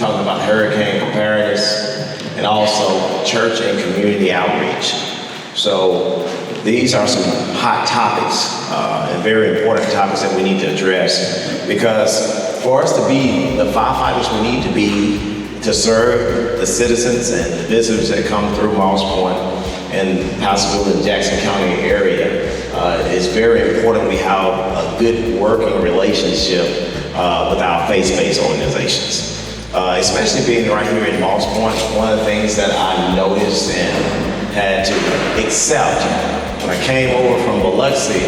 talking about hurricane preparedness, and also church and community outreach. So these are some hot topics and very important topics that we need to address, because for us to be the firefighters we need to be to serve the citizens and the visitors that come through Moss Point and Pascagoula and Jackson County area, it's very important we have a good working relationship with our faith-based organizations. Especially being right here in Moss Point, one of the things that I noticed and had to accept when I came over from Biloxi,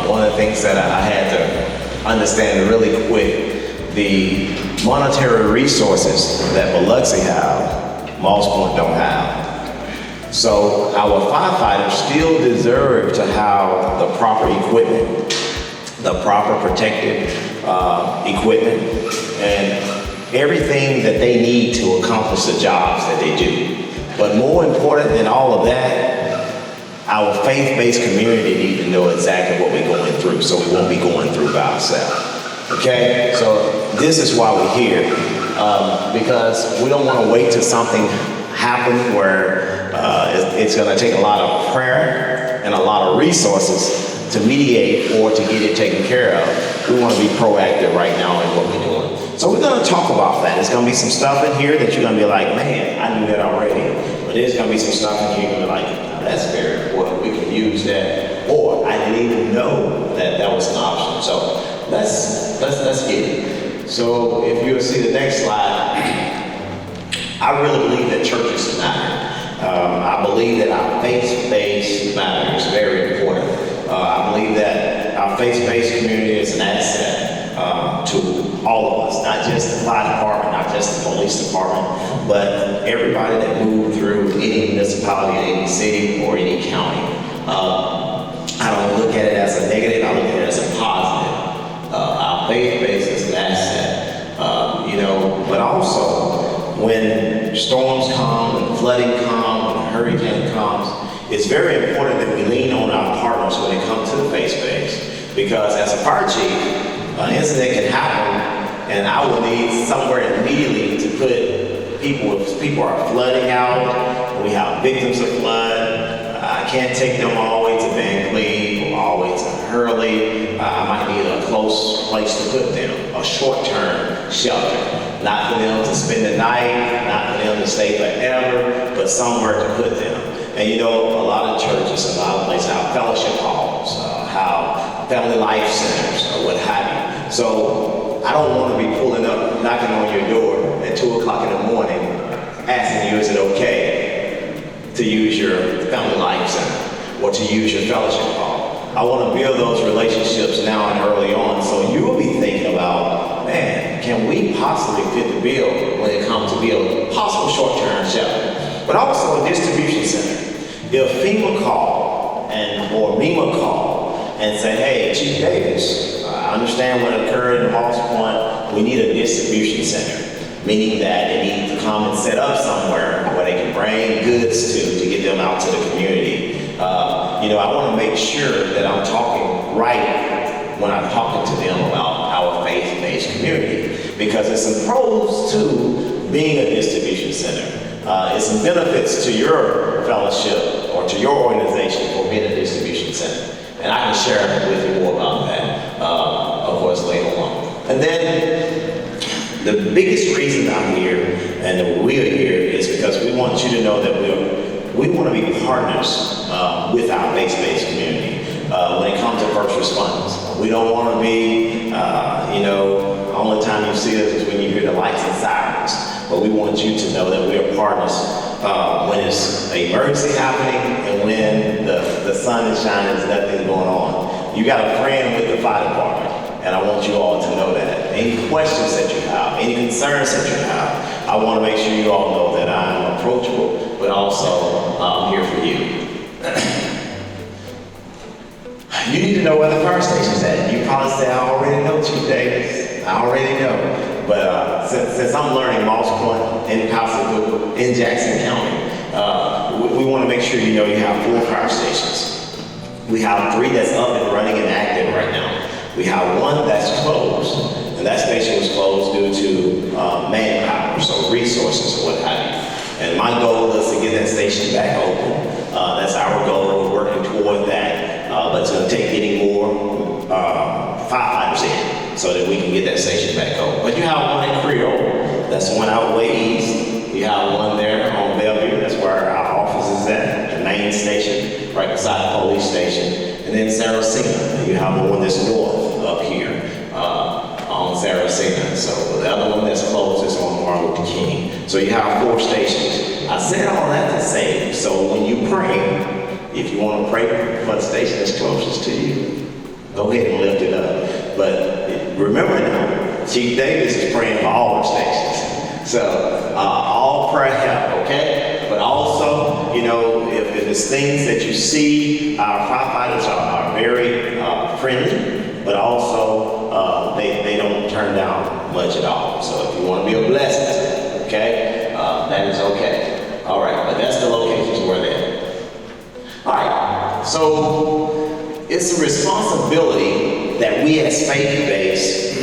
one of the things that I had to understand really quick, the monetary resources that Biloxi have, Moss Point don't have. So our firefighters still deserve to have the proper equipment, the proper protective equipment, and everything that they need to accomplish the jobs that they do. But more important than all of that, our faith-based community need to know exactly what we're going through, so we won't be going through by ourselves. Okay, so this is why we're here, because we don't want to wait till something happens where it's going to take a lot of prayer and a lot of resources to mediate or to get it taken care of. We want to be proactive right now in what we're doing. So we're going to talk about that. There's going to be some stuff in here that you're going to be like, man, I knew that already. But there's going to be some stuff in here you're going to be like, that's very important. We can use that. Or I didn't even know that that was an option. So let's get it. So if you'll see the next slide, I really believe that churches matter. I believe that our faith-based matter is very important. I believe that our faith-based community is an asset to all of us, not just the fire department, not just the police department, but everybody that moved through any municipality, any city, or any county. I don't look at it as a negative, I look at it as a positive. Our faith base is an asset, but also when storms come, when flooding comes, when a hurricane comes, it's very important that we lean on our partners when it comes to the faith base, because as a fire chief, an incident can happen and I will need somewhere immediately to put people, if people are flooding out, we have victims of flood, I can't take them all the way to Van Cleve or all the way to Hurley. I might need a close place to put them, a short-term shelter. Not for them to spend the night, not for them to stay forever, but somewhere to put them. And a lot of churches, a lot of places have fellowship halls, have family life centers, or what have you. So I don't want to be pulling up, knocking on your door at 2 o'clock in the morning, asking you, is it okay to use your family life center or to use your fellowship hall? I want to build those relationships now and early on, so you will be thinking about, man, can we possibly fit the bill when it comes to build possible short-term shelter, but also a distribution center. If FEMA call or MEMA call and say, hey, Chief Davis, I understand what occurred in Moss Point, we need a distribution center, meaning that they need to come and set up somewhere where they can bring goods to get them out to the community. I want to make sure that I'm talking right when I'm talking to them about our faith-based community, because there's some pros to being a distribution center. It's some benefits to your fellowship or to your organization for being a distribution center. And I can share with you more about that, of course, later on. And then the biggest reason I'm here and that we're here is because we want you to know that we want to be partners with our faith-based community when it comes to first responders. We don't want to be, only time you see us is when you hear the lights and sirens. But we want you to know that we are partners when it's an emergency happening and when the sun is shining, there's nothing going on. You got a friend with the fire department, and I want you all to know that. Any questions that you have, any concerns that you have, I want to make sure you all know that I'm approachable, but also I'm here for you. You need to know where the fire station's at. You probably say, I already know, Chief Davis. I already know. But since I'm learning Moss Point in Pascagoula, in Jackson County, we want to make sure you know you have 4 fire stations. We have 3 that's up and running and active right now. We have 1 that's closed, and And that station was closed due to manpower, so resources or what have you. And my goal is to get that station back open. That's our goal. We're working toward that. But it's going to take getting more firefighters in so that we can get that station back open. But you have one in Creole. That's one out way east. You have one there on Bellevue. That's where our office is at, the main station, right beside the police station. And then Saracena. You have one that's north up here on Saracena. So the other one that's closed is on Martin Luther King. So you have 4 stations. I said all that to say, so when you pray, if you want to pray for the station that's closest to you, go ahead and lift it up. But remember now, Chief Davis is praying for all our stations. So all prayer help, okay? But also, you know, if there's things that you see, our firefighters are very friendly, but also they don't turn down much at all. So if you want to be a blessing, okay, that is okay. All right, but that's the locations where they're at. All right, so it's a responsibility that we as faith-based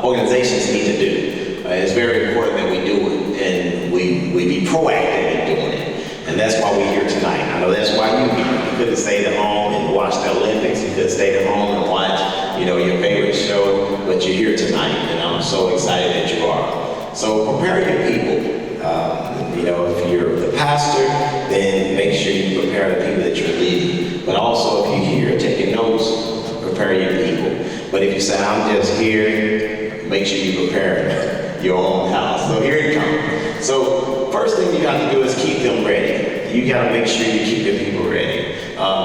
organizations need to do. It's very important that we do it, and we be proactive in doing it. And that's why we're here tonight. I know that's why you're here. You could have stayed at home and watched the Olympics. You could have stayed at home and watched, you know, your favorite show, but you're here tonight, and I'm so excited that you are. So prepare your people. You know, if you're the pastor, then make sure you prepare the people that you're leading. But also, if you're here taking notes, prepare your people. But if you say, I'm just here, make sure you prepare your own house. So here it comes. So first thing you got to do is keep them ready. You got to make sure you keep your people ready.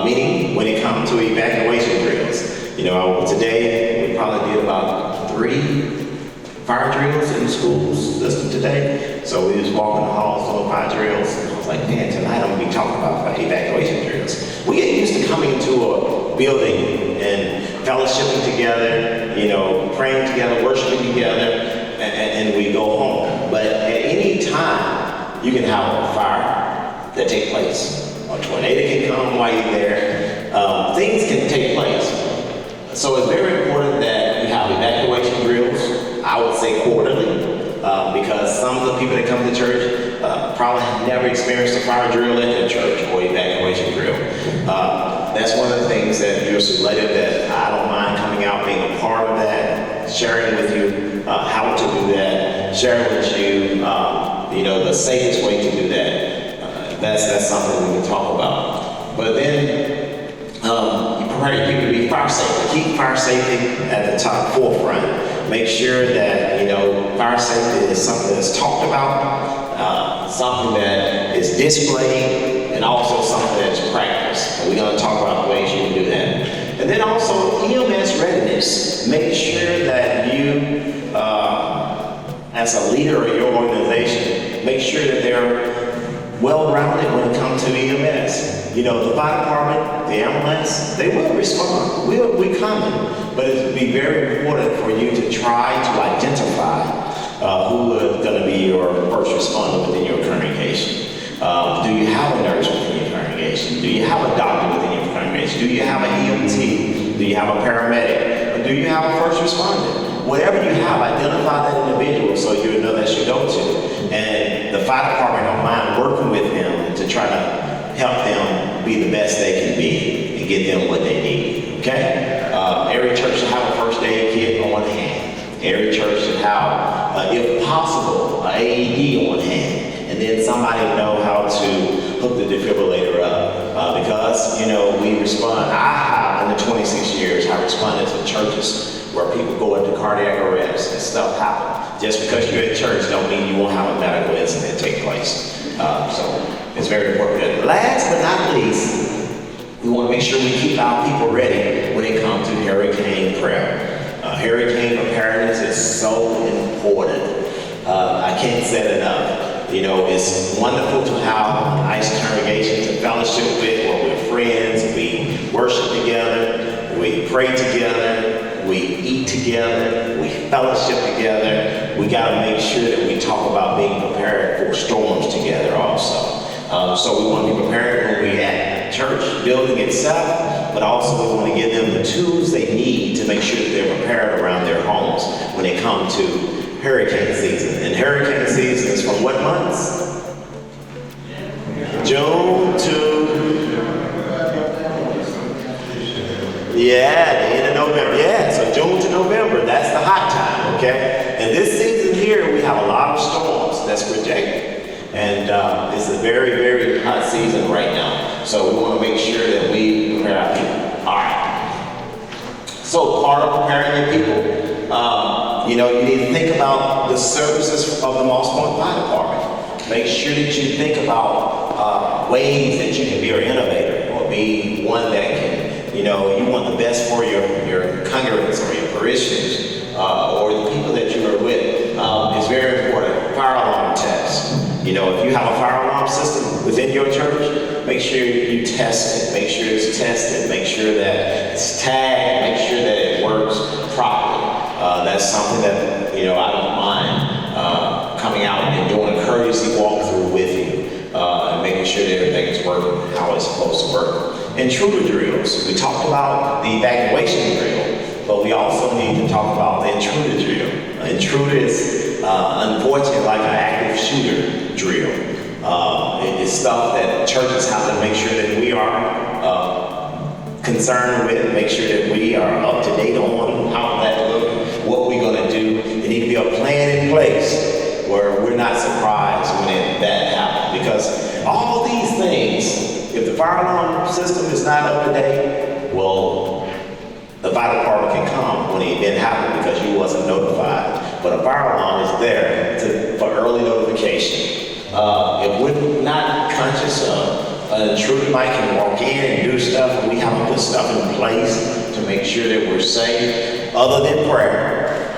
Meaning, when it comes to evacuation drills, you know, today we probably did about 3 fire drills in the school system today. So we just walk in the halls doing fire drills. And I was like, man, tonight I'm gonna be talking about evacuation drills. We get used to coming into a building and fellowshipping together, you know, praying together, worshiping together, and we go home. But at any time, you can have a fire that take place. A tornado can come while you're there. Things can take place. So it's very important that we have evacuation drills. I would say quarterly, because some of the people that come to church probably have never experienced a fire drill at their church or evacuation drill. That's one of the things that you're selected that I don't mind coming out, being a part of that, sharing with you how to do that, sharing with you, you know, the safest way to do that. That's something we can talk about. But then you prepare your people to be fire safe. Keep fire safety at the top forefront. Make sure that, you know, fire safety is something that's talked about, something that is displayed, and also something that's practiced. And we're going to talk about the ways you can do that. And then also EMS readiness. Make sure that you, as a leader of your organization, make sure that they're well-rounded when it comes to EMS. You know, the fire department, the ambulance, they will respond. We're coming. But it would be very important for you to try to identify who is going to be your first responder within your congregation. Do you have a nurse within your congregation? Do you have a doctor within your congregation? Do you have an EMT? Do you have a paramedic? Or do you have a first responder? Whatever you have, identify that individual so you know that's your go-to. And the fire department don't mind working with them to try to help them be the best they can be and get them what they need, okay? Every church should have a first aid kit on hand. Every church should have, if possible, an AED on hand. And then somebody know how to hook the defibrillator up. Because, you know, we respond. I have, in the 26 years, I responded to churches where people go into cardiac arrest and stuff happen. Just because you're at church don't mean you won't have a medical incident take place. So it's very important. Last but not least, we want to make sure we keep our people ready when it comes to hurricane prayer. Hurricane preparedness is so important. I can't say it enough. You know, it's wonderful to have a nice congregation to fellowship with, where we're friends, we worship together, we pray together, we eat together, we fellowship together. We got to make sure that we talk about being prepared for storms together also. So we want to be prepared when we're at church building itself, but also we want to give them the tools they need to make sure that they're prepared around their homes when they come to hurricane season. And hurricane season is from what months? June to, the end of November. Yeah, so June to November, that's the hot time, okay? And this season here, we have a lot of storms that's projected. And it's a very, very hot season right now. So we want to make sure that we prepare our people. All right. So part of preparing your people, you need to think about the services of the Moss Point Fire Department. Make sure that you think about ways that you can be an innovator or be one that can, you want the best for your congregants or your parishioners or the people that you are with. It's very important. Fire alarm tests. If you have a fire alarm system within your church, make sure you test it. Make sure it's tested. Make sure that it's tagged. Make sure that it works properly. That's something that, I don't mind coming out and doing a courtesy walkthrough with you and making sure that everything is working how it's supposed to work. Intruder drills. We talked about the evacuation drill, but we also need to talk about the intruder drill. Intruder is unfortunately like an active shooter drill. It's stuff that churches have to make sure that we are concerned with, make sure that we are up to date on how that looks, what we're going to do. There need to be a plan in place where we're not surprised when that happens. Because all these things, if the fire alarm system is not up to date, well, the fire department can come when the event happens because you wasn't notified. But a fire alarm is there for early notification. If we're not conscious of an intruder might can walk in and do stuff, and we have to put stuff in place to make sure that we're safe. Other than prayer,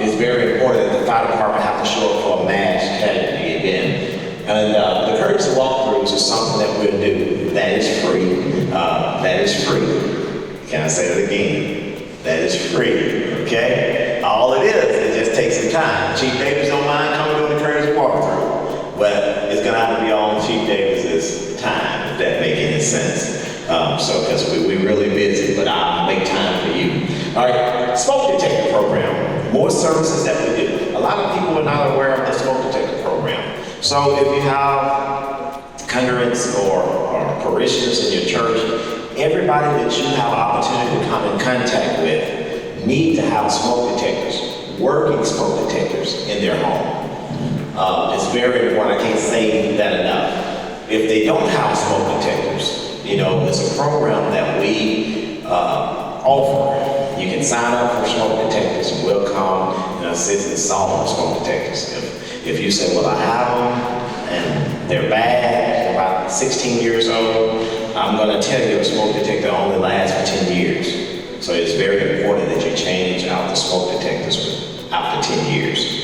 it's very important that the fire department have to show up for a mass casualty event. And the courtesy walkthroughs is something that we'll do. That is free. That is free. Can I say that again? That is free, okay? All it is, it just takes some time. Chief Davis don't mind coming doing the courtesy walkthrough, but it's gonna have to be on Chief Davis's time, if that makes any sense. Because we're really busy, but I'll make time for you. All right, smoke detector program. More services that we do. A lot of people are not aware of the smoke detector program. So if you have congregants or parishioners in your church, everybody that you have an opportunity to come in contact with need to have smoke detectors, working smoke detectors in their home. It's very important. I can't say that enough. If they don't have smoke detectors, it's a program that we offer. You can sign up for smoke detectors and we'll come and assist in installing smoke detectors. If you say, well, I have them and they're bad, they're about 16 years old, I'm going to tell you a smoke detector only lasts for 10 years. So it's very important that you change out the smoke detectors after 10 years.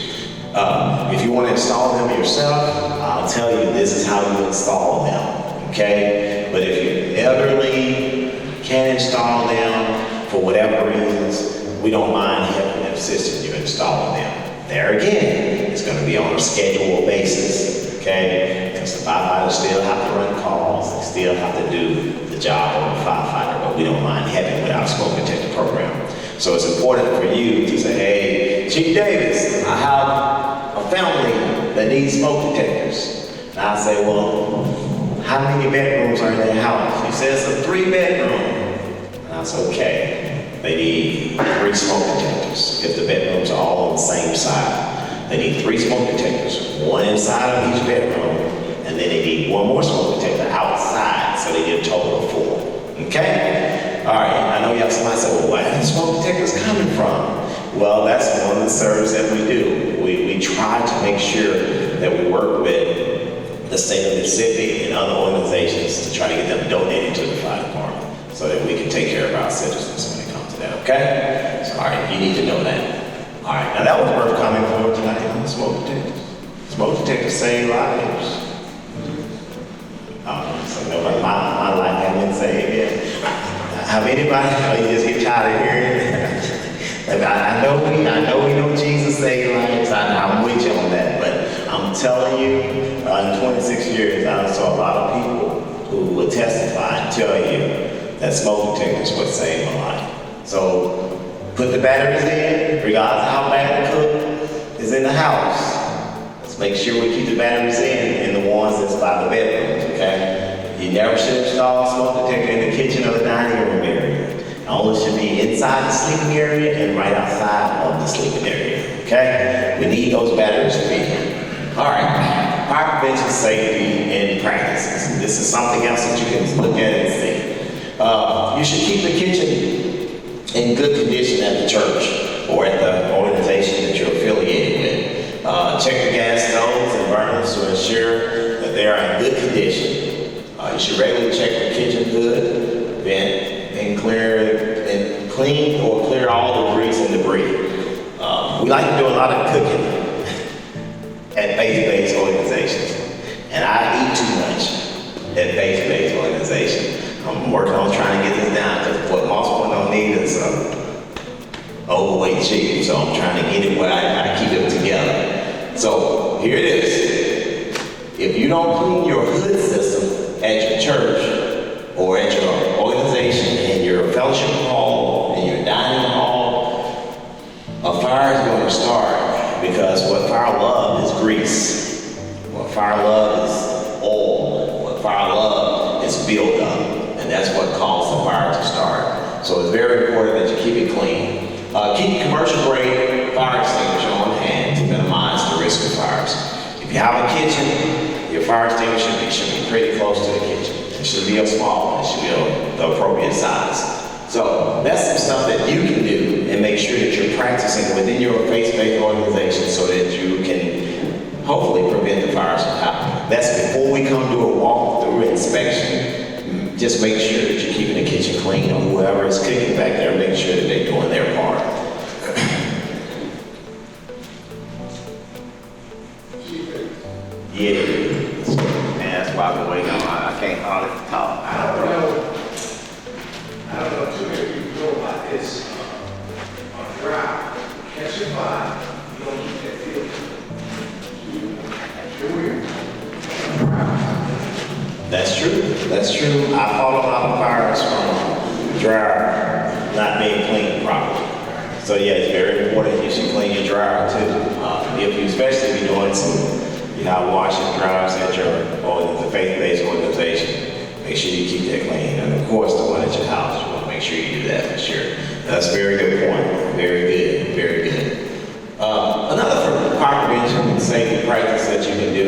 If you want to install them yourself, I'll tell you this is how you install them, okay? But if you're elderly, can't install them for whatever reasons, we don't mind helping and assisting you installing them. There again, it's going to be on a scheduled basis, okay? Because the firefighters still have to run calls, they still have to do the job of a firefighter, but we don't mind helping with our smoke detector program. So it's important for you to say, hey, Chief Davis, I have a family that needs smoke detectors. And I say, well, how many bedrooms are in that house? He says it's a 3-bedroom. And I said, okay, they need 3 smoke detectors. If the bedrooms are all on the same side, they need 3 smoke detectors, 1 inside of each bedroom, and then they need 1 more smoke detector outside, so they get a total of 4. Okay? All right, I know y'all somebody said, well, where are the smoke detectors coming from? Well, that's one of the services that we do. We try to make sure that we work with the state of Mississippi and other organizations to try to get them donated to the fire department so that we can take care of our citizens when it comes to that, okay? So, all right, you need to know that. All right, now that was worth coming for tonight on the smoke detectors. Smoke detectors save lives. So nobody, my life hasn't been saved yet. Have anybody, you just get tired of hearing it? I know we know Jesus saved lives. I'm with you on that, but I'm telling you, in 26 years, I saw a lot of people who would testify and tell you that smoke detectors would save my life. So put the batteries in, regardless of how bad the cook is in the house. Let's make sure we keep the batteries in the ones that's by the bedrooms, okay? You never should install a smoke detector in the kitchen or the dining room area. It only should be inside the sleeping area and right outside of the sleeping area, okay? We need those batteries to be in. All right, fire prevention, safety, and practices. This is something else that you can look at and see. You should keep the kitchen in good condition at the church or at the organization that you're affiliated with. Check the gas stoves and burners to ensure that they are in good condition. You should regularly check the kitchen hood, vent, and clean or clear all the grease and debris. We like to do a lot of cooking at faith-based organizations, and I eat too much at faith-based organizations. I'm working on trying to get this down because what most people don't need is overweight chicken, so I'm trying to get it where I keep it together. So here it is. If you don't clean your hood system at your church or at your organization and your fellowship hall and your dining hall, a fire is going to start because what fire loves is grease. What fire loves is oil. What fire loves is buildup. And that's what caused the fire to start. So it's very important that you keep it clean. Keep commercial grade fire extinguisher on hand to minimize the risk of fires. If you have a kitchen, your fire extinguisher should be pretty close to the kitchen. It should be a small one. It should be the appropriate size. So that's some stuff that you can do and make sure that you're practicing within your faith-based organization so that you can hopefully prevent the fires from happening. That's before we come do a walkthrough inspection. Just make sure that you're keeping the kitchen clean, or whoever is cooking back there, make sure that they're doing their part. Yeah, man, that's why I've been waiting on. I can't hardly talk. I don't know too many people know about this. On the ground, catch your fire, you don't keep that field. That's true. That's true. I fought a lot of fires from dryer not being cleaned properly. So yeah, it's very important you should clean your dryer too. If you especially be doing some, washing dryers at the faith-based organization, make sure you keep that clean. And of course, the one at your house, you want to make sure you do that for sure. That's a very good point. Very good. Very good. Another fire prevention and safety practice that you can do.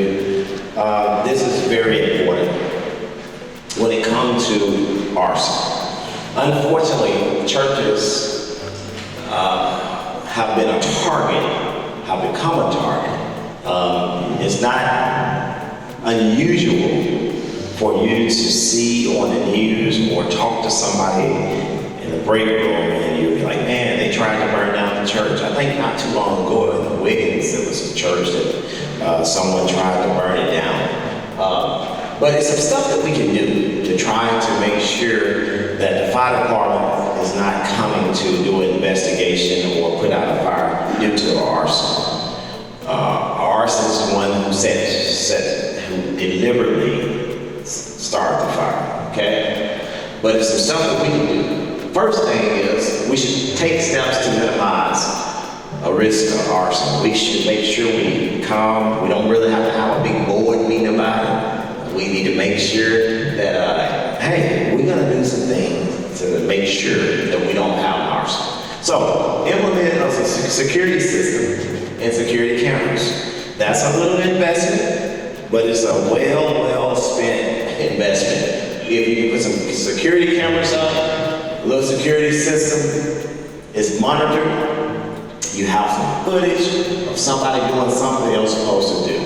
This is very important when it comes to arson. Unfortunately, churches have been a target, have become a target. It's not unusual for you to see on the news or talk to somebody in the break room and you'll be like, man, they tried to burn down the church. I think not too long ago in the Wiggins, there was a church that someone tried to burn it down. But it's some stuff that we can do to try to make sure that the fire department is not coming to do an investigation or put out a fire due to arson. Arson is the one who deliberately started the fire, okay? But it's some stuff that we can do. First thing is we should take steps to minimize a risk of arson. We should make sure we calm. We don't really have to have a big board meeting about it. We need to make sure that, hey, we're gonna do some things to make sure that we don't have arson. So, implement a security system and security cameras. That's a little investment, but it's a well spent investment. If you can put some security cameras up, a little security system is monitored, you have some footage of somebody doing something they're supposed to do.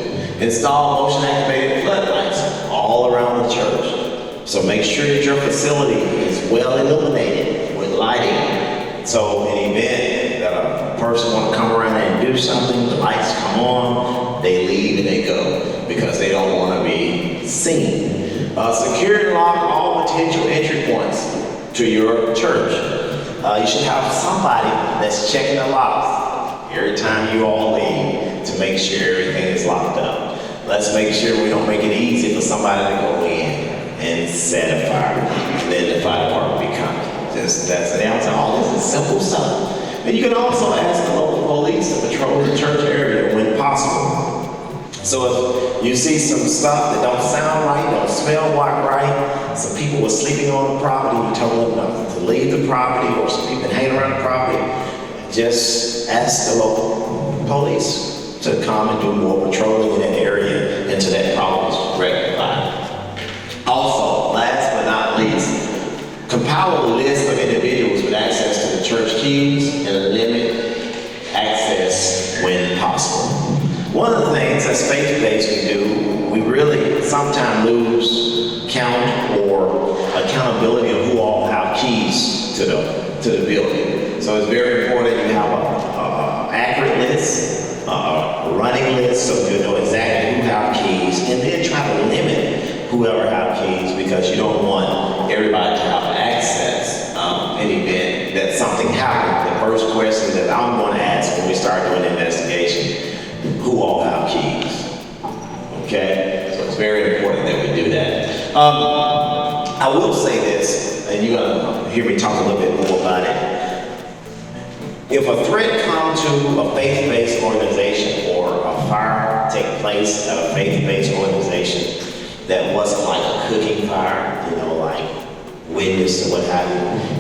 Install motion activated floodlights all around the church. So make sure that your facility is well illuminated with lighting. So in the event that a person want to come around and do something, the lights come on, they leave and they go because they don't want to be seen. Secure and lock all potential entry points to your church. You should have somebody that's checking the locks every time you all leave to make sure everything is locked up. Let's make sure we don't make it easy for somebody to go in and set a fire, and then the fire department will be coming. That's all this is simple stuff. And you can also ask the local police to patrol the church area when possible. So if you see some stuff that don't sound right, don't smell right, some people were sleeping on the property, you told them to leave the property, or some people hanging around the property, just ask the local police to come and do more patrolling in that area until that problem is rectified. Also, last but not least, compile a list of individuals with access to the church keys and limit access when possible. One of the things as faith-based we do, we really sometimes lose count or accountability of who all have keys to the building. So it's very important you have a accurate list, a running list, so you know exactly who have keys, and then try to limit whoever have keys, because you don't want everybody to have access in the event that something happened. The first question that I'm going to ask when we start doing the investigation, who all have keys? Okay, so it's very important that we do that. I will say this, and you're gonna hear me talk a little bit more about it. If a threat comes to a faith-based organization, or a fire take place at a faith-based organization that wasn't like a cooking fire, you know, like witness or what have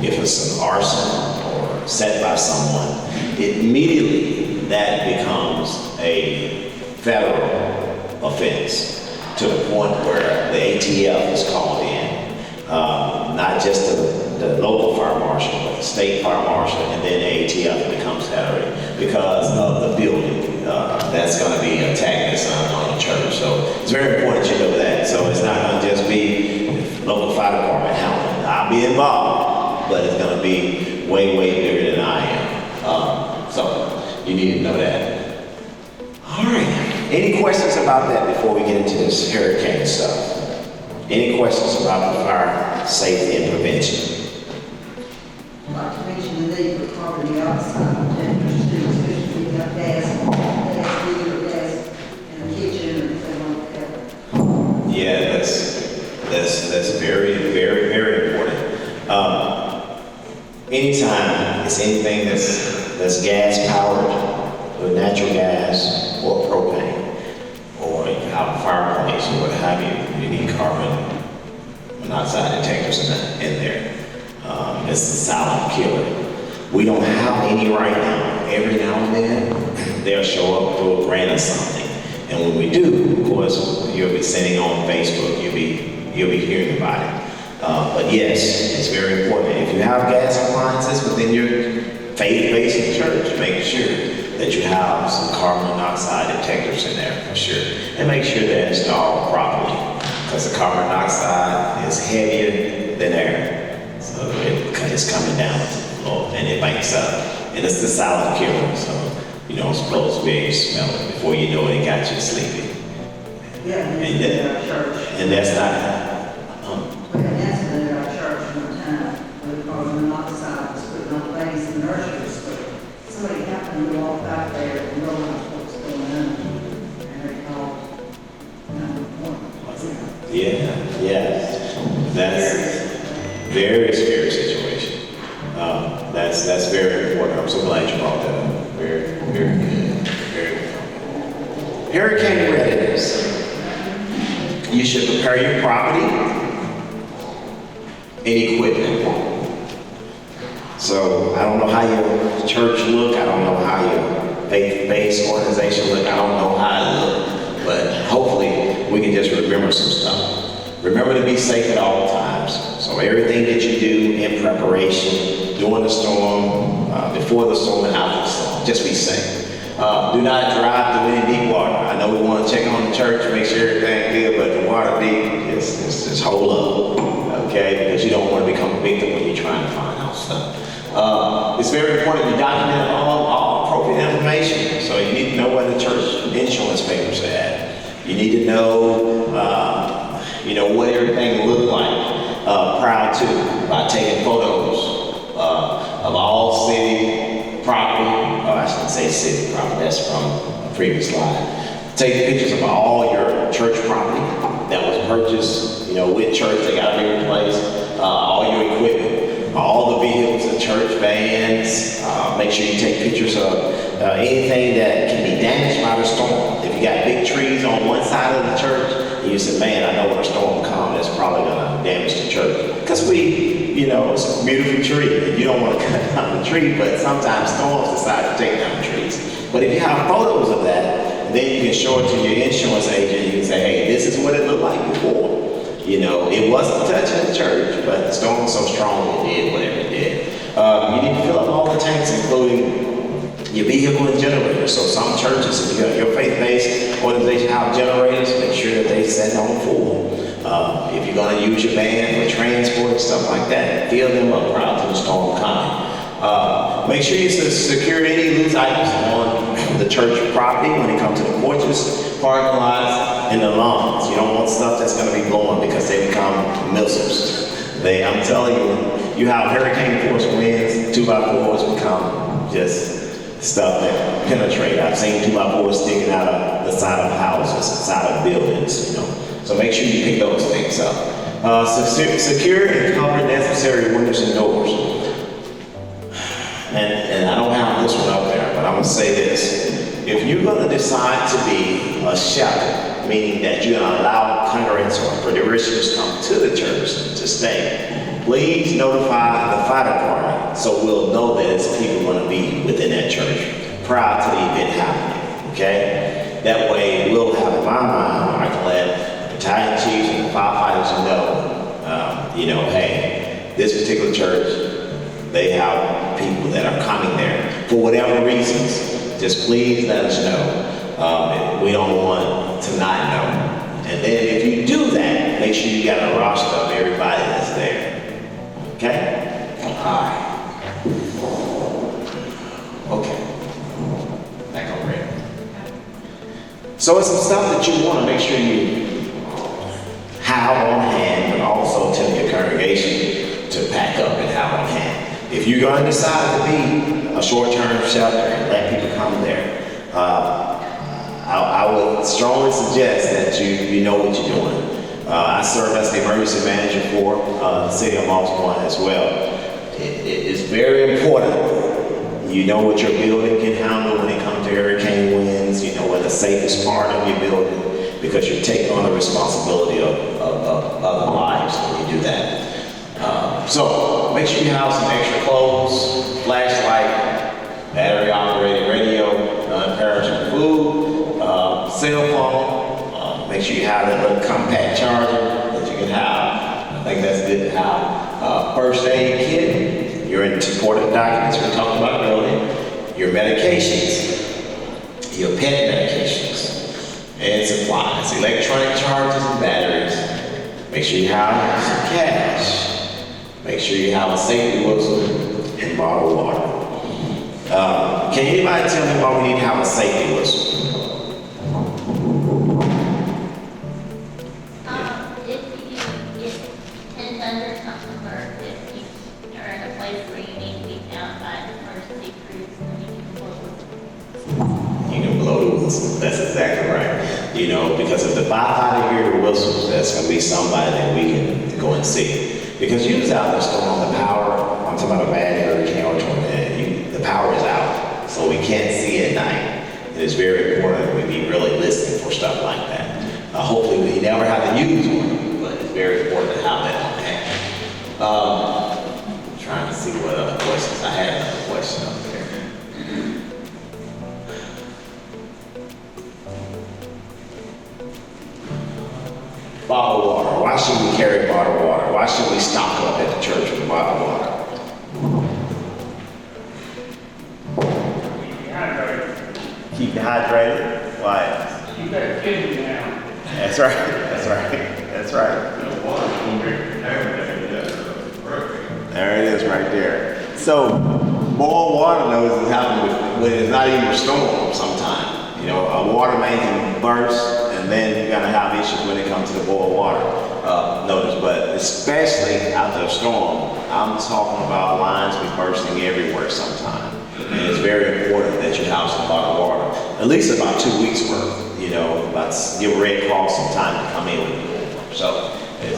you, if it's an arson or set by someone, immediately that becomes a federal offense, to the point where the ATF is called in. Not just the local fire marshal, but the state fire marshal, and then the ATF becomes federal because of the building that's going to be attacking on the church. So it's very important you know that. So it's not going to just be local fire department helping. I'll be involved, but it's going to be way, way bigger than I am. So you need to know that. All right. Any questions about that before we get into this hurricane stuff? Any questions about the fire safety and prevention? I'd like to mention the need for carbon dioxide detectors too, especially if you've got gas in the kitchen or anything like that. Yeah, that's very, very, very important. Anytime it's anything that's gas powered, with natural gas or propane, or you have a fireplace or what have you, you need carbon monoxide detectors in there. It's a silent killer. We don't have any right now. Every now and then, they'll show up to a grant or something. And when we do, of course, you'll be sending on Facebook, you'll be hearing about it. But yes, it's very important. If you have gas appliances within your faith-based church, make sure that you have some carbon monoxide detectors in there for sure. And make sure they're installed properly, because the carbon monoxide is heavier than air. So it's coming down to the floor and it banks up. And it's the silent killer, so you don't supposed to be able to smell it. Before you know it, it got you sleepy. Yeah, And in our church. And that's not, We had an incident at our church one time where carbon monoxide was putting on things in nurseries, but somebody happened to walk out there and realize what was going on, and they called 911. yeah, that's very scary situation. That's very important. I'm so glad you brought that up. Very, very good. Very good. Hurricane readiness. You should prepare your property and equipment. So I don't know how your church look. I don't know how your faith-based organization look. I don't know how it look. But hopefully we can just remember some stuff. Remember to be safe at all times. So everything that you do in preparation, during the storm, before the storm, and after the storm, just be safe. Do not drive through any deep water. I know we want to check on the church, make sure everything's good, but the water deep, just hold up, okay? Because you don't want to become a victim when you're trying to find out stuff. It's very important you document all appropriate information. So you need to know where the church insurance papers are at. You need to know, what everything looked like prior to, by taking photos of all city property. I shouldn't say city property, that's from a previous slide. Take pictures of all your church property that was purchased, with church, they gotta be replaced, all your equipment, all the vehicles in church, vans, make sure you take pictures of anything that can be damaged by the storm. If you got big trees on one side of the church, and you say, man, I know when a storm comes, it's probably gonna damage the church. Because it's a beautiful tree, and you don't want to cut down the tree, but sometimes storms decide to take down trees. But if you have photos of that, then you can show it to your insurance agent. You can say, hey, this is what it looked like before. It wasn't touching the church, but the storm was so strong it did whatever it did. You need to fill up all the tanks, including your vehicle and generators. So some churches, if you have your faith-based organization have generators, make sure that they set on full. If you're going to use your van for transport and stuff like that, fill them up prior to the storm coming. Make sure you secure any loose items on the church property when it comes to the porches, parking lots, and the lawns. You don't want stuff that's going to be blowing because they become missiles. I'm telling you, you have hurricane force winds, 2x4s become just stuff that penetrate. I've seen 2x4s sticking out of the side of houses, side of buildings, So make sure you pick those things up. Secure and cover necessary windows and doors. And I don't have this one up there, but I'm gonna say this. If you're gonna decide to be a shelter, meaning that you're gonna allow congregants or parishioners to come to the church to stay, please notify the fire department so we'll know that it's people gonna be within that church prior to the event happening, okay? That way we'll have in my mind, I can let the battalion chiefs and the firefighters know, hey, this particular church, they have people that are coming there for whatever reasons. Just please let us know. We don't want to not know. And then if you do that, make sure you got a roster of everybody that's there. Okay? All right. Okay. Back on red. So it's some stuff that you want to make sure you have on hand, but also tell your congregation to pack up and have on hand. If you're going to decide to be a short-term shelter and let people come there, I would strongly suggest that you know what you're doing. I serve as the emergency manager for the city of Moss Point as well. It is very important you know what your building can handle when it comes to hurricane winds, you know where the safest part of your building, because you're taking on the responsibility of other lives when you do that. So make sure you have some extra clothes, flashlight, battery operated radio, non-perishable food, cell phone. Make sure you have that little compact charger that you can have. I think that's good to have. First aid kit, your important documents we talked about earlier, your medications, your pet medications, and supplies, electronic chargers and batteries. Make sure you have some cash. Make sure you have a safety whistle and bottled water. Can anybody tell me why we need to have a safety whistle? If you get 10 thunder something, or if you are in a place where you need to be found by an emergency crews, then you can blow the You can blow the whistle. That's exactly right. Because if the firefighter hear the whistles, that's going to be somebody that we can go and see. Because usually out there storm, the power, I'm talking about a bad hurricane or tornado, the power is out. So we can't see at night. It is very important that we be really listening for stuff like that. Hopefully we never have to use one, but it's very important to have that on hand. Trying to see what other questions. I had another question up there. Bottled water. Why should we carry bottled water? Why should we stock up at the church with bottled water? Keep you hydrated. Why? Keep that kidney down. That's right. That's right. That's right. There it is right there. So boiled water knows is happening when it's not even a storm sometimes. A water main can burst, and then you're gonna have issues when it comes to the boiled water notice. But especially after a storm, I'm talking about lines be bursting everywhere sometimes. And it's very important that you have some bottled water, at least about 2 weeks worth. Let's give Red Cross some time to come in with you. So it's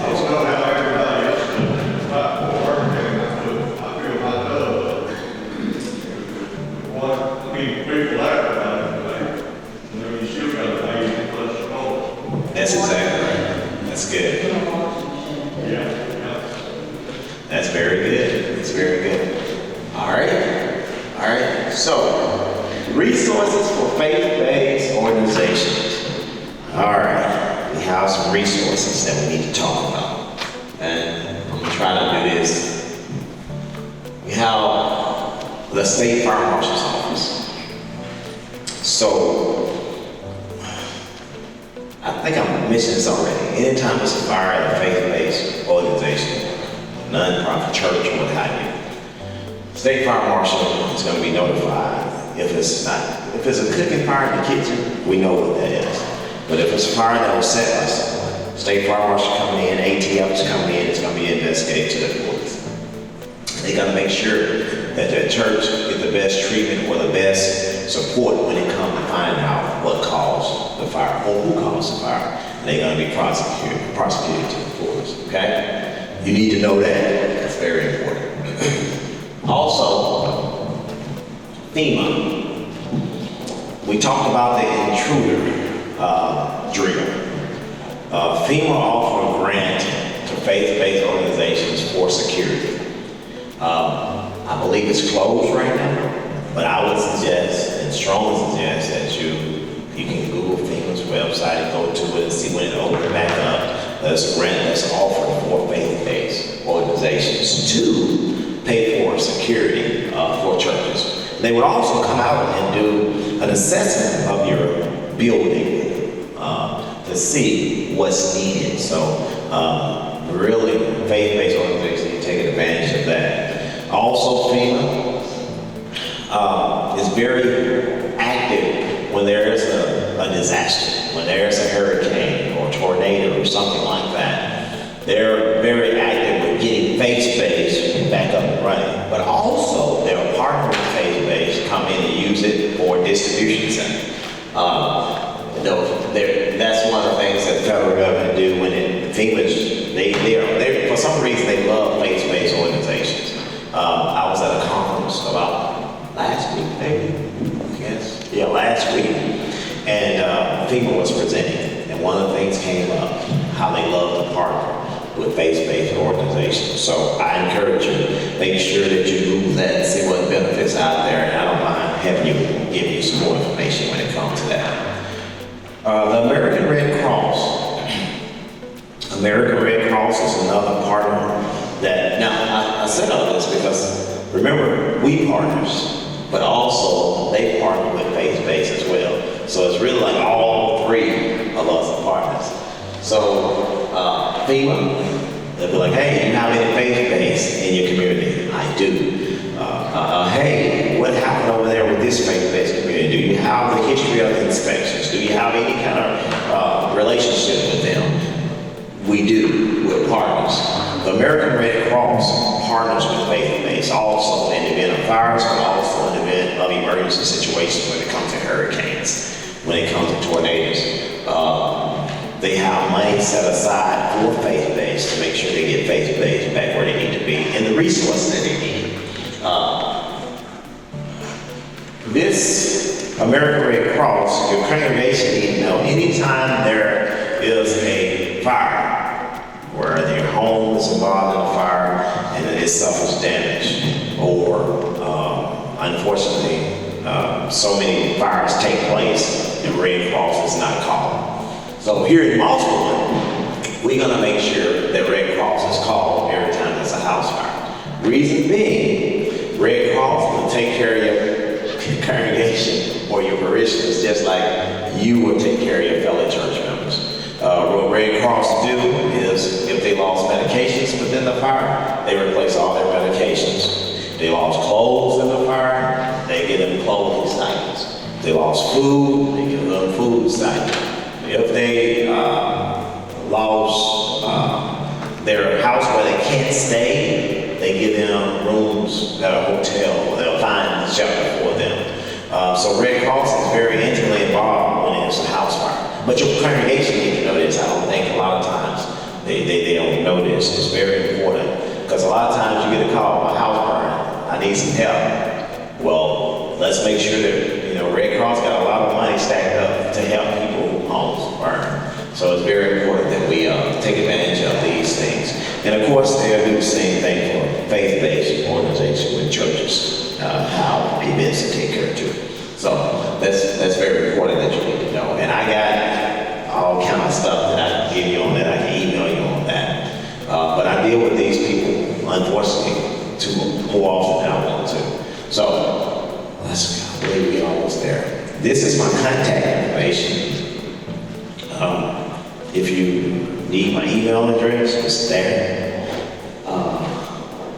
what, people laugh about it, but, you still got to pay to flush the hole. That's exactly right. That's good. Yeah. That's very good. That's very good. All right. All right. So, resources for faith-based organizations. All right. We have some resources that we need to talk about. And I'm going to try to do this. We have the State Fire Marshal's Office. So, I think I mentioned this already. Anytime there's a fire at a faith-based organization, non-profit church, or what have you, State Fire Marshal is going to be notified. If it's a cooking fire in the kitchen, we know what that is. But if it's a fire that was set by someone, State Fire Marshal coming in, ATF is coming in, it's going to be investigated to the courts. They got to make sure that their church get the best treatment or the best support when it comes to finding out what caused the fire or who caused the fire. And they're going to be prosecuted to the fullest. Okay? You need to know that. That's very important. Also, FEMA. We talked about the intruder drill. FEMA offer a grant to faith-based organizations for security. I believe it's closed right now, but I would suggest and strongly suggest that you can Google FEMA's website and go to it and see when it opens back up. There's a grant that's offered for faith-based organizations to pay for security for churches. They would also come out and do an assessment of your building to see what's needed. So really, faith-based organizations need to take advantage of that. Also, FEMA is very active when there is a disaster, when there's a hurricane or tornado or something like that. They're very active with getting faith-based back up and running. But also, they're partnering with faith-based, come in and use it for distribution center. That's one of the things that the federal government do when FEMA's, they for some reason they love faith-based organizations. I was at a conference about last week, maybe? Yes. Yeah, last week. And FEMA was presenting. And one of the things came up, how they love to partner with faith-based organizations. So I encourage you, make sure that you Google that and see what benefits out there. And I don't mind having you give you some more information when it comes to that. The American Red Cross. American Red Cross is another partner that, now I said all this because remember, we partners, but also they partner with faith-based as well. So it's really like all three of us are partners. So FEMA, they'll be like, hey, you have any faith-based in your community? I do. Hey, what happened over there with this faith-based community? Do you have the history of the inspections? Do you have any kind of relationship with them? We do. We're partners. The American Red Cross partners with faith-based also in the event of fires, but also in the event of emergency situations when it comes to hurricanes, when it comes to tornadoes. They have money set aside for faith-based to make sure they get faith-based back where they need to be and the resources that they need. This American Red Cross, your congregation need to know anytime there is a fire where your home is involved in a fire and it suffers damage, or unfortunately so many fires take place and Red Cross is not called. So here in Mosswood, we're going to make sure that Red Cross is called every time there's a house fire. Reason being, Red Cross will take care of your congregation or your parishioners just like you would take care of your fellow church members. What Red Cross do is if they lost medications within the fire, they replace all their medications. They lost clothes in the fire, they get them clothing stipends. They lost food, they give them food stipends. If they lost their house where they can't stay, they give them rooms at a hotel. They'll find shelter for them. So Red Cross is very intimately involved when it's a house fire. But your congregation need to know this. I don't think a lot of times they don't know this. It's very important because a lot of times you get a call, my house burned, I need some help. Well, let's make sure that, you know, Red Cross got a lot of money stacked up to help people whose homes burn. So it's very important that we take advantage of these things. And of course, they'll do the same thing for faith-based organizations with churches, how events to take care of too. So that's very important that you need to know. And I got all kind of stuff that I can give you on that. I can email you on that. But I deal with these people, unfortunately, more often than I want to. So I believe we're almost there. This is my contact information. If you need my email address, it's there.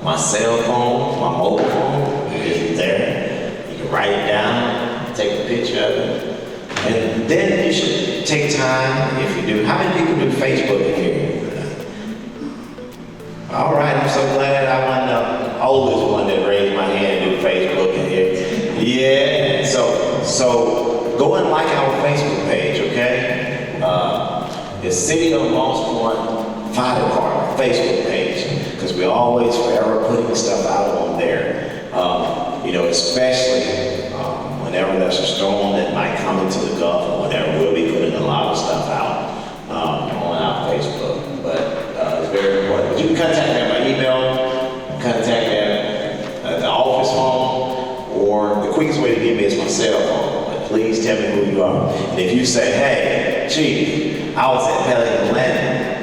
My cell phone, my mobile phone is there. You can write it down, take a picture of it. And then you should take time, if you do. How many people do Facebook in here? All right, I'm so glad I wasn't the oldest one that raised my hand and do Facebook in here. Yeah, so go and like our Facebook page, okay? It's City of Moss Point Fire Department Facebook page, because we're always forever putting stuff out on there. You know, especially whenever there's a storm that might come into the Gulf or whatever, we'll be putting a lot of stuff out on our Facebook. But it's very important. But you can contact me at my email, contact me at the office phone, or the quickest way to get me is my cell phone. But please tell me who you are. And if you say, hey, Chief, I was at Pelican Landing,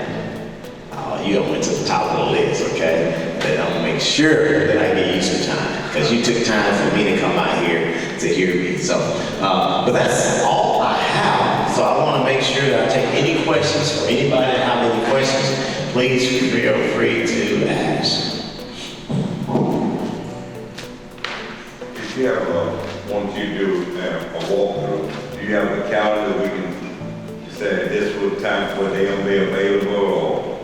you went to the top of the list, okay? Then I'm gonna make sure that I give you some time, because you took time for me to come out here to hear me. So, but that's all I have. So I want to make sure that I take any questions from anybody that have any questions. Please feel free to ask. If you have once you do a walkthrough, do you have a calendar we can say this was time when they'll be available, or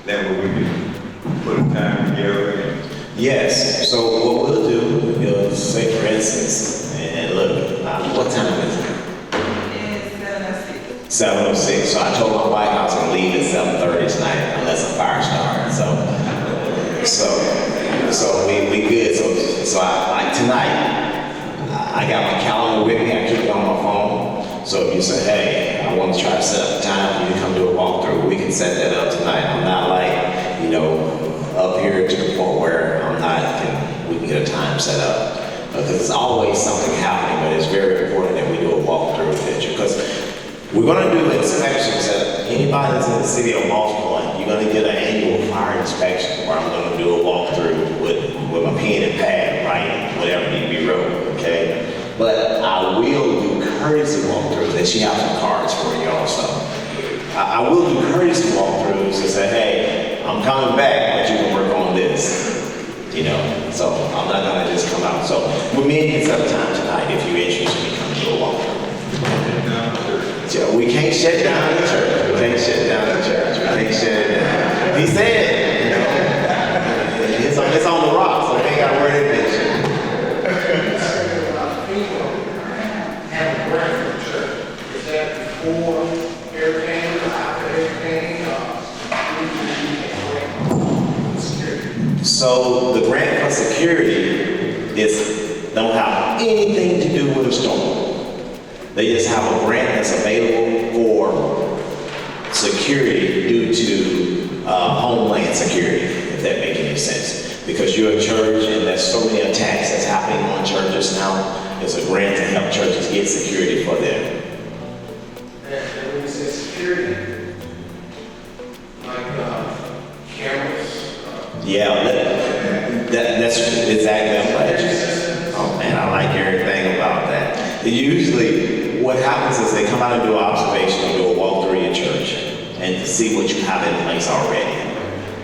that way we can put a time together? And Yes, so what we'll do is say, for instance, and look, what time is it? It's 7:06. 7:06. So I told my wife I was gonna leave at 7:30 tonight unless a fire starts. So we good. So I like tonight, I got my calendar with me. I keep it on my phone. So if you say, hey, I want to try to set up a time for you to come do a walkthrough, we can set that up tonight. I'm not like, you know, up here to the point where we can get a time set up. Because there's always something happening, but it's very important that we do a walkthrough with you. Because we're going to do inspections at anybody that's in the city of Moss Point. You're going to get an annual fire inspection where I'm going to do a walkthrough with my pen and pad, right? Whatever need to be wrote, okay? But I will do courtesy walkthroughs, and she has some cards for you also. I will do courtesy walkthroughs and say, hey, I'm coming back, but you can work on this. You know, so I'm not gonna just come out. So we may get some time tonight if you're interested in coming to a walkthrough. So we can't shut down the church. We can't shut down the church. We can't shut it down. He said, you know, it's on the rock, so we ain't gotta worry about it. Have a grant from church. Is that before hurricane, after hurricane, security? So the grant for security don't have anything to do with a storm. They just have a grant that's available for security due to homeland security, if that makes any sense. Because you're a church and there's so many attacks that's happening on churches now, there's a grant to help churches get security for them. And when you say security, like cameras? Yeah, that's exactly what oh man, I like everything about that. Usually what happens is they come out and do an observation and do a walkthrough in your church and to see what you have in place already.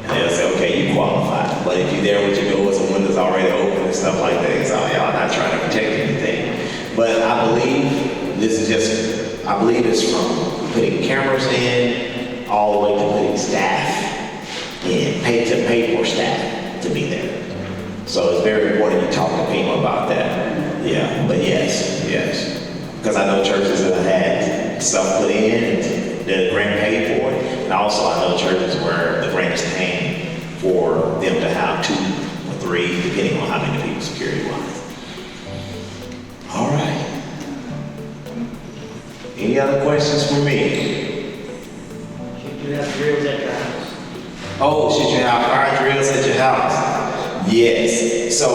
And they'll say, okay, you qualify. But if you're there with your doors and windows already open and stuff like that, it's all y'all not trying to protect anything. But I believe it's from putting cameras in all the way to putting staff in, pay for staff to be there. So it's very important you talk to people about that. Yeah, but yes. Because I know churches that have had stuff put in, the grant paid for it, and also I know churches where the grant is paying for them to have 2 or 3, depending on how many people security-wise. Any other questions for me? Should you have drills at your house? Oh, should you have fire drills at your house? Yes. So,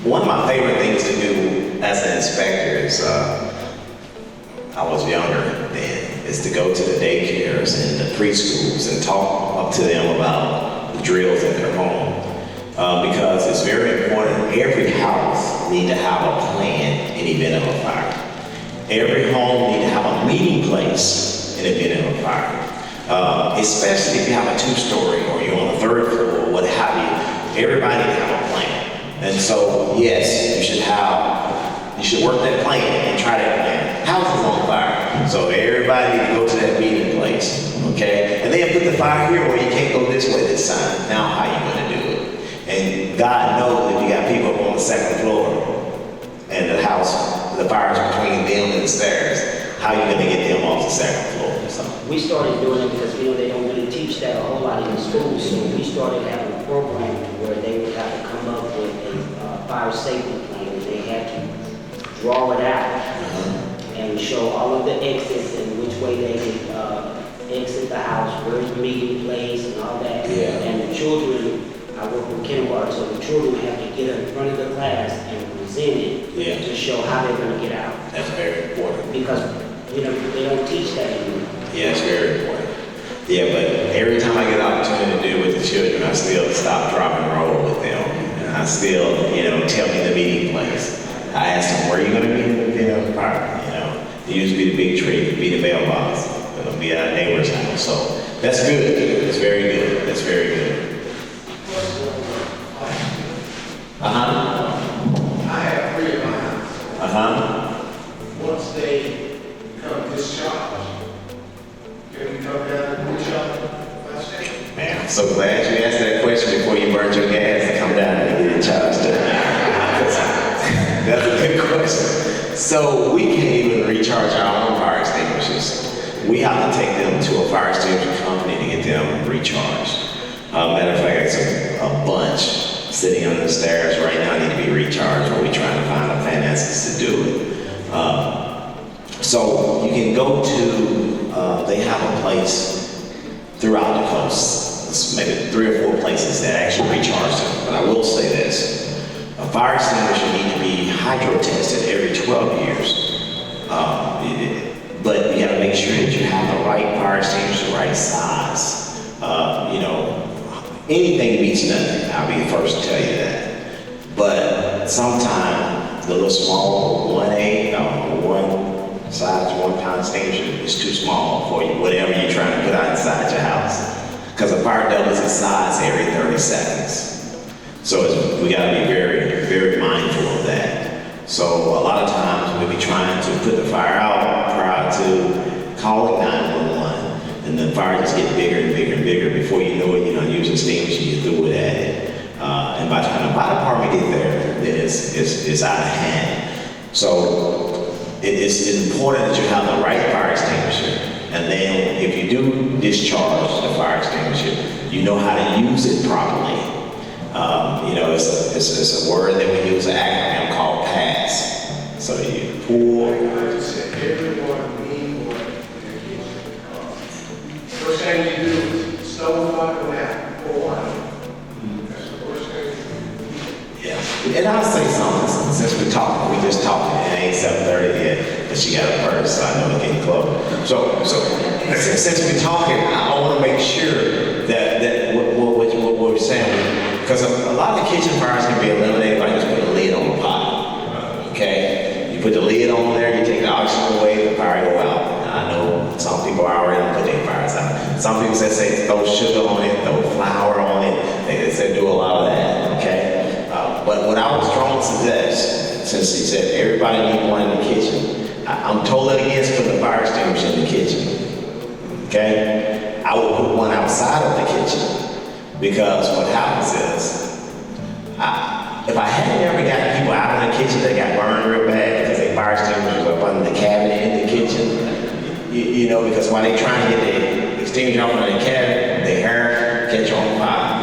one of my favorite things to do as an inspector is, I was younger then, is to go to the daycares and the preschools and talk up to them about the drills at their home. Because it's very important, every house need to have a plan in event of a fire. Every home need to have a meeting place in event of a fire. Especially if you have a 2-story or you're on the 3rd floor or what have you, everybody need to have a plan. And so, yes, you should work that plan and try that plan. House is on fire, so everybody need to go to that meeting place, okay? And then put the fire here where you can't go this way this time. Now how you gonna do it? And God knows if you got people up on the 2nd floor and the house, the fire's between them and the stairs, how you gonna get them off the 2nd floor? So. We started doing it because we know they don't really teach that a whole lot in the schools, so we started having a program where they would have to come up with a fire safety plan, and they had to draw it out and show all of the exits and which way they could exit the house, where's the meeting place and all that. Yeah. And the children, I work with kindergarten, so the children have to get in front of the class and present it to show how they're gonna get out. That's very important. Because, you know, they don't teach that anymore. Yeah, it's very important. Yeah, but every time I get an opportunity to do it with the children, I still stop, drop, and roll with them. And I still, tell me the meeting place. I ask them, where are you going to meet in the event of a fire? It used to be the big tree, it'd be the mailbox, it'll be at our neighbor's house. So that's good. It's very good. That's very good. I have 3 in my house. Once they become discharged, can we come down and recharge my station? Man, I'm so glad you asked that question before you burned your gas and come down and get it charged up. That's a good question. So we can't even recharge our own fire extinguishers. We have to take them to a fire extinguisher company to get them recharged. Matter of fact, it's a bunch sitting on the stairs right now need to be recharged, but we're trying to find the finances to do it. So you can go to, they have a place throughout the coast. It's maybe 3 or 4 places that actually recharge them. But I will say this. A fire extinguisher need to be hydro tested every 12 years. But you gotta make sure that you have the right fire extinguisher, the right size. Anything beats nothing, I'll be the first to tell you that. But sometimes the little small 1A, 1 size, 1 pound extinguisher is too small for you, whatever you're trying to put out inside your house. Because a fire doubles its size every 30 seconds. So we gotta be very, very mindful of that. So a lot of times we'll be trying to put the fire out prior to calling 911. And the fire just gets bigger and bigger and bigger. Before you know it, you're not using extinguisher, you threw it at it. And by the time the fire department get there, then it's out of hand. So it's important that you have the right fire extinguisher. And then if you do discharge the fire extinguisher, you know how to use it properly. It's a word that we use, an acronym called PASS. So you pull. I just said everyone need one in their kitchen. First thing you do is stove fire when that pour water. That's the first thing you do. Yeah. And I'll say something, since we just talking, it ain't 7:30 yet, but she got a purse, so I know it's getting close. So since we're talking, I want to make sure that what we're saying, because a lot of the kitchen fires can be eliminated by just putting a lid on the pot, okay? You put the lid on there, you take the oxygen away, the fire go out. I know some people are already putting fires out. Some people say throw sugar on it, throw flour on it. They say do a lot of that, okay? But what I was trying to suggest, since he said everybody needs one in the kitchen, I'm totally against putting a fire extinguisher in the kitchen, okay? I will put one outside of the kitchen. Because what happens is, if I hadn't ever got people out in the kitchen that got burned real bad because they fire extinguishers up under the cabinet in the kitchen, because while they trying to get the extinguisher off under the cabinet, their hair catch on fire.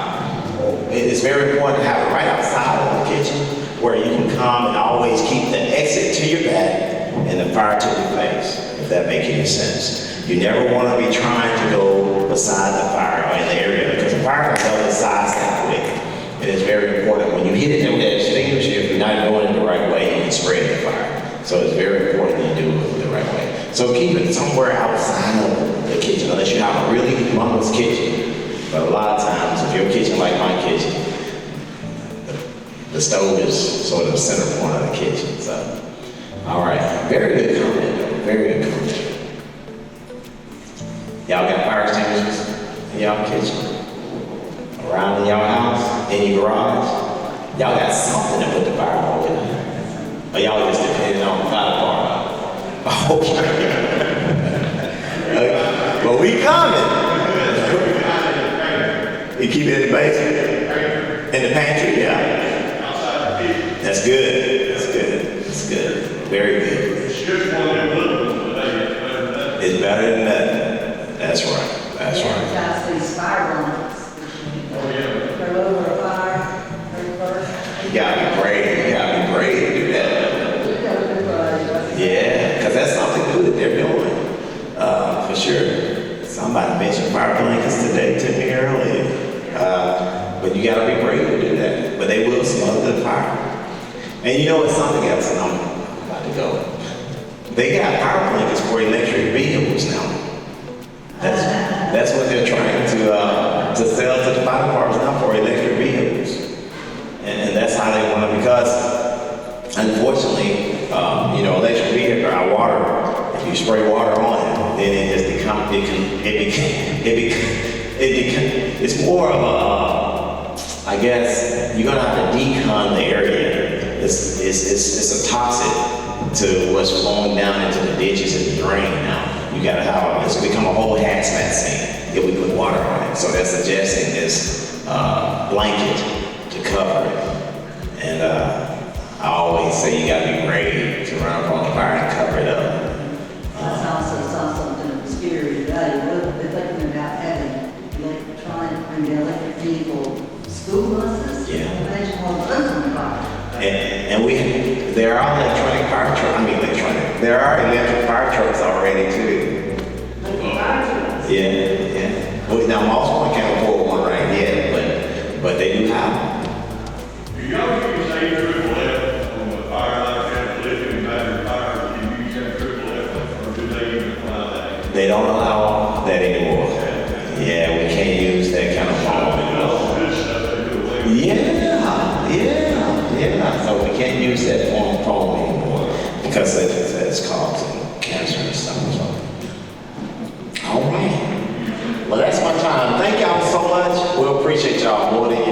It's very important to have it right outside of the kitchen where you can come and always keep the exit to your back and the fire to your that makes any sense. You never want to be trying to go beside the fire or in the area, because the fire can tell the size that quick. It is very important. When you hit it with that extinguisher, if you're not doing it the right way, you can spread the fire. So it's very important that you do it the right way. So keep it somewhere outside of the kitchen, unless you have a really humongous kitchen. But a lot of times, if your kitchen like my kitchen, the stove is sort of the center point of the kitchen. So, all right, very good comment, though. Very good comment. Y'all got fire extinguishers in y'all kitchen? Around in y'all house? In your garage? Y'all got something to put the fire out with? Or y'all just depending on the fire department? Okay. Well, we coming. You keep it in the basement? In the pantry? Yeah. That's good. That's good. That's good. Very good. It's better than nothing. That's right. That's right. Guys, these fire blankets. They're over a fire, they're first. You gotta be brave. You gotta be brave to do that. We got a good fire. Yeah, because that's something good that they're doing. For sure. Somebody mentioned fire blankets today to me earlier. But you gotta be brave to do that. But they will smother the fire. And you know what's something else, and I'm about to go. They got fire blankets for electric vehicles now. That's what they're trying to sell to the fire departments now, for electric vehicles. And that's how they want to, because unfortunately, electric vehicle, our water, if you spray water on it, then it just it's more of a, I guess, you're gonna have to decon the area. It's a toxic to what's flowing down into the ditches and the drain now. You gotta have, it's become a whole hazmat scene if we put water on it. So they're suggesting this blanket to cover it. And I always say you gotta be brave to run up on the fire and cover it up. I saw something scary today. They're thinking about having electric vehicle school buses. Yeah. Imagine one of those on fire. And there are electronic fire trucks. There are electric fire trucks already too. Yeah. Well, now most one can't afford one right yet, but they do have them. Do y'all use AFFF on the fire like that, lithium battery fire? Do you use AFFF, or do they even allow that? They don't allow that anymore. Yeah, we can't use that kind of foam anymore. Good stuff they do away with. Yeah. So we can't use that foam anymore because it's causing cancer and stuff. So. All right. Well, that's my time. Thank y'all so much. We appreciate y'all more than